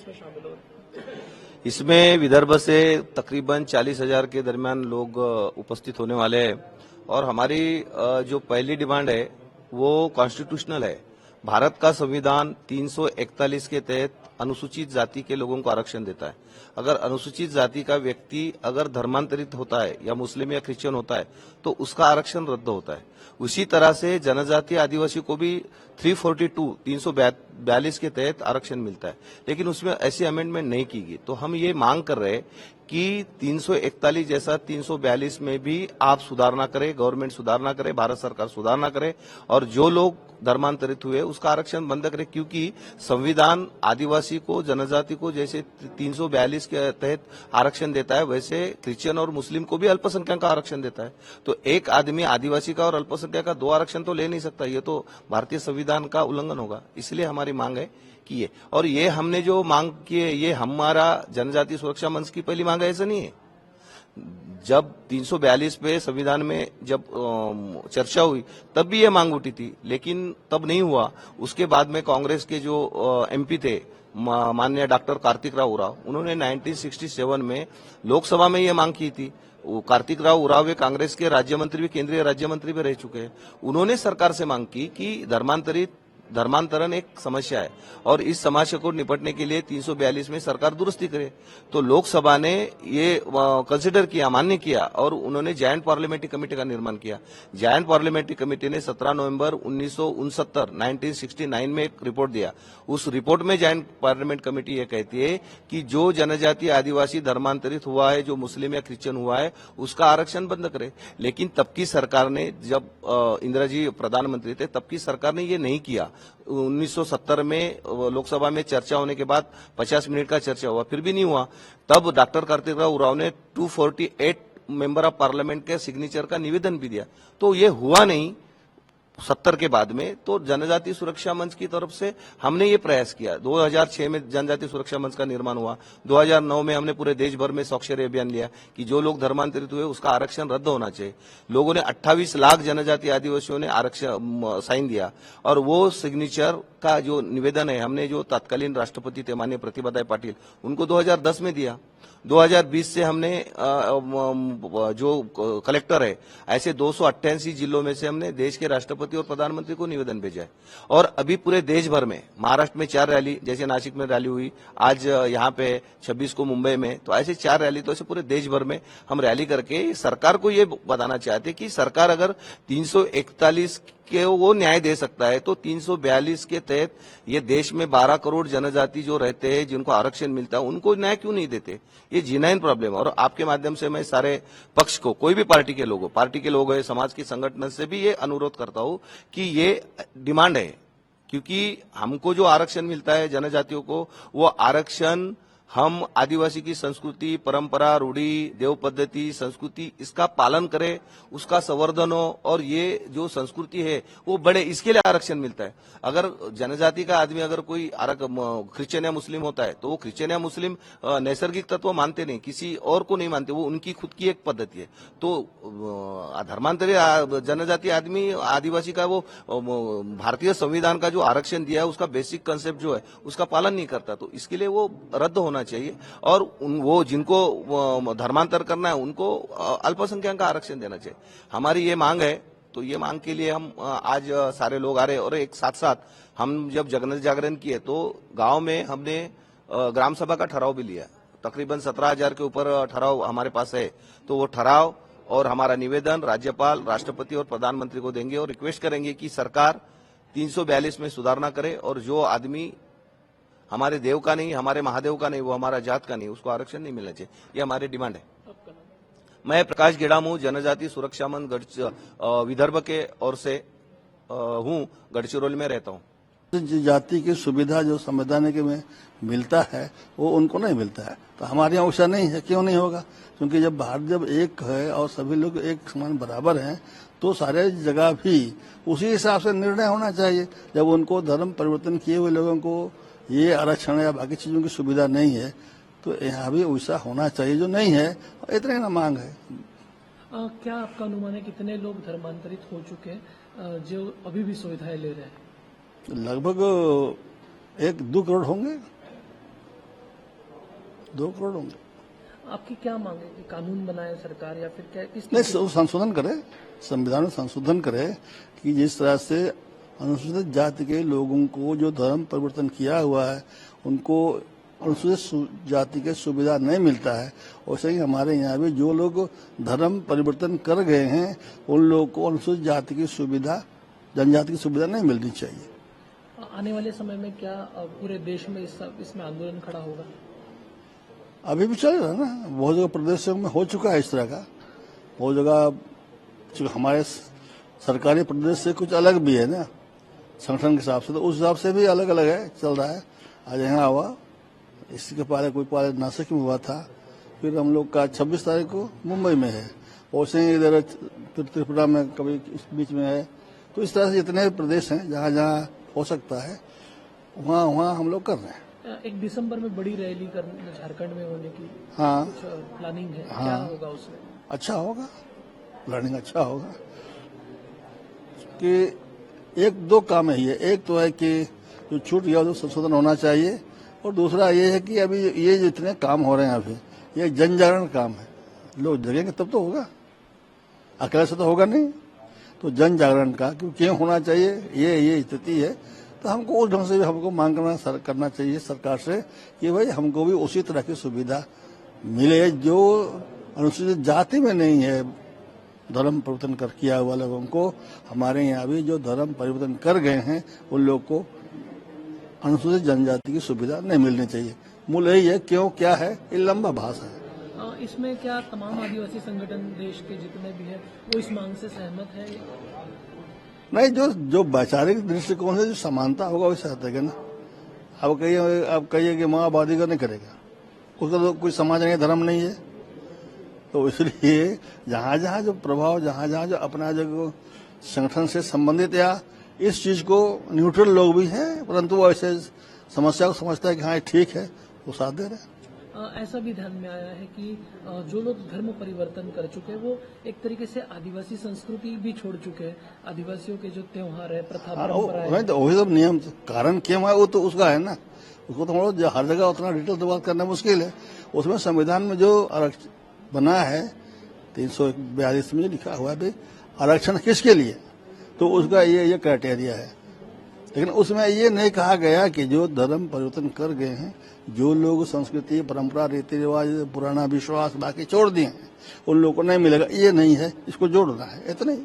इसमें शामिल हो? इसमें विदर्भ से तकरीबन 40,000 के दरमियान लोग उपस्थित होने वाले हैं और हमारी जो पहली डिमांड है वो कॉन्स्टिट्यूशनल है। भारत का संविधान 341 के तहत अनुसूचित जाति के लोगों को आरक्षण देता है। अगर अनुसूचित जाति का व्यक्ति अगर धर्मांतरित होता है या मुस्लिम या क्रिश्चियन होता है तो उसका आरक्षण रद्द होता है। उसी तरह से जनजातीय आदिवासी को भी 342 के तहत आरक्षण मिलता है, लेकिन उसमें ऐसी अमेंडमेंट नहीं की गई। तो हम ये मांग कर रहे हैं कि 341 जैसा 342 में भी आप सुधार ना करें, गवर्नमेंट सुधार ना करे, भारत सरकार सुधार ना करे और जो लोग धर्मांतरित हुए उसका आरक्षण बंद करे, क्योंकि संविधान आदिवासी को, जनजाति को जैसे 342 के तहत आरक्षण देता है वैसे क्रिश्चियन और मुस्लिम को भी अल्पसंख्यक का आरक्षण देता है। तो एक आदमी आदिवासी का और अल्पसंख्यक का 2 आरक्षण तो ले नहीं सकता, ये तो भारतीय संविधान का उल्लंघन होगा। इसलिए हमारी मांग है कि ये, और ये हमने जो मांग की है ये हमारा जनजातीय सुरक्षा मंच की पहली मांग है, ऐसा नहीं है। जब 342 पे संविधान में जब चर्चा हुई तब भी ये मांग उठी थी, लेकिन तब नहीं हुआ। उसके बाद में कांग्रेस के जो एमपी थे माननीय डॉक्टर कार्तिक राव उरांव, उन्होंने 1967 में लोकसभा में ये मांग की थी। कार्तिक राव उरांव वे कांग्रेस के राज्य मंत्री भी, केंद्रीय राज्य मंत्री भी रह चुके हैं। उन्होंने सरकार से मांग की कि धर्मांतरण एक समस्या है और इस समस्या को निपटने के लिए 342 में सरकार दुरुस्ती करे। तो लोकसभा ने ये कंसिडर किया, मान्य किया और उन्होंने जॉइंट पार्लियामेंट्री कमेटी का निर्माण किया। जॉइंट पार्लियामेंट्री कमेटी ने 17 नवंबर 1969 में एक रिपोर्ट दिया। उस रिपोर्ट में जॉइंट पार्लियामेंट कमेटी ये कहती है कि जो जनजातीय आदिवासी धर्मांतरित हुआ है, जो मुस्लिम या क्रिश्चियन हुआ है, उसका आरक्षण बंद करे। लेकिन तब की सरकार ने, जब इंदिरा जी प्रधानमंत्री थे, तब की सरकार ने ये नहीं किया। 1970 में लोकसभा में चर्चा होने के बाद 50 मिनट का चर्चा हुआ, फिर भी नहीं हुआ। तब डॉक्टर कार्तिक राव उरांव ने 248 मेंबर ऑफ पार्लियामेंट के सिग्नेचर का निवेदन भी दिया। तो ये हुआ नहीं 70 के बाद में। तो जनजातीय सुरक्षा मंच की तरफ से हमने ये प्रयास किया। 2006 में जनजातीय सुरक्षा मंच का निर्माण हुआ। 2009 में हमने पूरे देश भर में साक्षरी अभियान लिया कि जो लोग धर्मांतरित हुए उसका आरक्षण रद्द होना चाहिए। लोगों ने 28 लाख जनजातीय आदिवासियों ने आरक्षण साइन दिया और वो सिग्नेचर का जो निवेदन है हमने जो तत्कालीन राष्ट्रपति थे माननीय प्रतिभादाई पाटिल, उनको 2010 में दिया। 2020 से हमने जो कलेक्टर है ऐसे 288 जिलों में से हमने देश के राष्ट्रपति और प्रधानमंत्री को निवेदन भेजा है। और अभी पूरे देश भर में, महाराष्ट्र में 4 रैली, जैसे नासिक में रैली हुई, आज यहाँ पे 26 को मुंबई में, तो ऐसे 4 रैली, तो ऐसे पूरे देश भर में हम रैली करके सरकार को ये बताना चाहते कि सरकार अगर 341 के वो न्याय दे सकता है तो 342 के तहत ये देश में 12 करोड़ जनजाति जो रहते हैं, जिनको आरक्षण मिलता है, उनको न्याय क्यों नहीं देते? ये जीनाइन प्रॉब्लम है। और आपके माध्यम से मैं सारे पक्ष को, कोई भी पार्टी के लोग है, समाज के संगठन से भी ये अनुरोध करता हूं कि ये डिमांड है, क्योंकि हमको जो आरक्षण मिलता है जनजातियों को, वो आरक्षण हम आदिवासी की संस्कृति, परंपरा, रूढ़ी, देव पद्धति, संस्कृति, इसका पालन करें, उसका संवर्धन हो और ये जो संस्कृति है वो बढ़े, इसके लिए आरक्षण मिलता है। अगर जनजाति का आदमी अगर कोई क्रिश्चियन या मुस्लिम होता है तो वो क्रिश्चियन या मुस्लिम नैसर्गिक तत्व मानते नहीं, किसी और को नहीं मानते, वो उनकी खुद की एक पद्धति है। तो धर्मांतरित जनजाति आदमी, आदिवासी का वो भारतीय संविधान का जो आरक्षण दिया है उसका बेसिक कंसेप्ट जो है उसका पालन नहीं करता, तो इसके लिए वो रद्द होना चाहिए। और वो जिनको धर्मांतर करना है उनको अल्पसंख्यक का आरक्षण देना चाहिए। हमारी ये मांग है। तो ये मांग के लिए हम आज सारे लोग आ रहे हैं। और एक साथ साथ हम जब जन जागरण किए तो गांव में हमने ग्राम सभा का ठहराव भी लिया। तकरीबन 17,000 के ऊपर ठहराव हमारे पास है। तो वो ठहराव और हमारा निवेदन राज्यपाल, राष्ट्रपति और प्रधानमंत्री को देंगे और रिक्वेस्ट करेंगे कि सरकार 342 में सुधार करे और जो आदमी हमारे देव का नहीं, हमारे महादेव का नहीं, वो हमारा जात का नहीं, उसको आरक्षण नहीं मिलना चाहिए। ये हमारी डिमांड है। मैं प्रकाश गेड़ामू, जनजाति सुरक्षा मंच विदर्भ के ओर से हूँ, गढ़चिरौली में रहता हूँ। जाति की सुविधा जो संवैधानिक में मिलता है वो उनको नहीं मिलता है, तो हमारे यहाँ वैसा नहीं है। क्यों नहीं होगा? क्योंकि जब भारत जब एक है और सभी लोग एक समान बराबर हैं तो सारे जगह भी उसी हिसाब से निर्णय होना चाहिए। जब उनको धर्म परिवर्तन किए हुए लोगों को ये आरक्षण या बाकी चीजों की सुविधा नहीं है तो यहाँ भी वैसा होना चाहिए, जो नहीं है। इतने ना मांग है। क्या आपका अनुमान है कितने लोग धर्मांतरित हो चुके हैं जो अभी भी सुविधाएं ले रहे हैं? लगभग 1-2 करोड़ होंगे। 2 करोड़ होंगे। आपकी क्या मांग है कि कानून बनाए सरकार या फिर क्या किस नहीं, संशोधन करे, संविधान में संशोधन करे कि जिस तरह से अनुसूचित जाति के लोगों को जो धर्म परिवर्तन किया हुआ है उनको अनुसूचित जाति के सुविधा नहीं मिलता है, वैसे ही हमारे यहाँ भी जो लोग धर्म परिवर्तन कर गए हैं उन लोगों को अनुसूचित जाति की सुविधा, जनजाति की सुविधा नहीं मिलनी चाहिए। आने वाले समय में क्या पूरे देश में इसमें आंदोलन खड़ा होगा? अभी भी चल रहा है ना, बहुत जगह प्रदेशों में हो चुका है इस तरह का, बहुत जगह हमारे सरकारी प्रदेश से कुछ अलग भी है ना संगठन के हिसाब से, तो उस हिसाब से भी अलग अलग है, चल रहा है। आज यहाँ हुआ, इसके पहले कोई पहले नासिक में हुआ था, फिर हम लोग का 26 तारीख को मुंबई में है, वैसे ही इधर त्रिपुरा में कभी इस बीच में है। तो इस तरह से जितने प्रदेश हैं जहाँ जहाँ हो सकता है वहाँ वहाँ हम लोग कर रहे हैं। 1 दिसंबर में बड़ी रैली झारखंड में होने की हाँ, कुछ प्लानिंग है? हाँ, क्या होगा उसमें? अच्छा होगा, प्लानिंग अच्छा होगा कि 1-2 काम है ये, एक तो है कि जो छूट गया तो संशोधन होना चाहिए, और दूसरा ये है कि अभी ये जितने काम हो रहे हैं अभी ये जन जागरण काम है, लोग जगेंगे तब तो होगा, अकेले से तो होगा नहीं। तो जन जागरण का क्यों होना चाहिए, ये स्थिति है, तो हमको उस ढंग से भी हमको मांग करना चाहिए सरकार से कि भाई हमको भी उसी तरह की सुविधा मिले जो अनुसूचित जाति में नहीं है धर्म परिवर्तन कर किया हुआ लोगों को। हमारे यहाँ भी जो धर्म परिवर्तन कर गए हैं उन लोग को अनुसूचित जनजाति की सुविधा नहीं मिलनी चाहिए। मूल यही है, क्यों क्या है, ये लंबा भाषा है। इसमें क्या तमाम आदिवासी संगठन देश के जितने भी हैं वो इस मांग से सहमत है? नहीं, जो वैचारिक दृष्टिकोण से जो समानता होगा वही सहते ना। अब कहिए कि माओवादी का नहीं करेगा, उसका तो कोई समाज नहीं, धर्म नहीं है, तो इसलिए जहाँ जहाँ जो प्रभाव, जहाँ जहाँ जो अपना जो संगठन से संबंधित या इस चीज को न्यूट्रल लोग भी हैं, परंतु वो ऐसे समस्या को समझता है कि हाँ ठीक है, वो साथ दे रहे हैं। ऐसा भी ध्यान में आया है कि जो लोग धर्म परिवर्तन कर चुके हैं वो एक तरीके से आदिवासी संस्कृति भी छोड़ चुके हैं, आदिवासियों के जो त्योहार है, प्रथा परंपराएं, तो वही सब नियम, कारण क्यों है वो तो उसका है ना, उसको तो हर जगह उतना डिटेल तो बात करना मुश्किल है। उसमें संविधान में जो आरक्षण बना है 342 में लिखा हुआ है आरक्षण किसके लिए, तो उसका ये क्राइटेरिया है, लेकिन उसमें ये नहीं कहा गया कि जो धर्म परिवर्तन कर गए हैं, जो लोग संस्कृति, परंपरा, रीति रिवाज, पुराना विश्वास बाकी छोड़ दिए हैं, उन लोगों को नहीं मिलेगा, ये नहीं है, इसको जोड़ना है, इतना ही।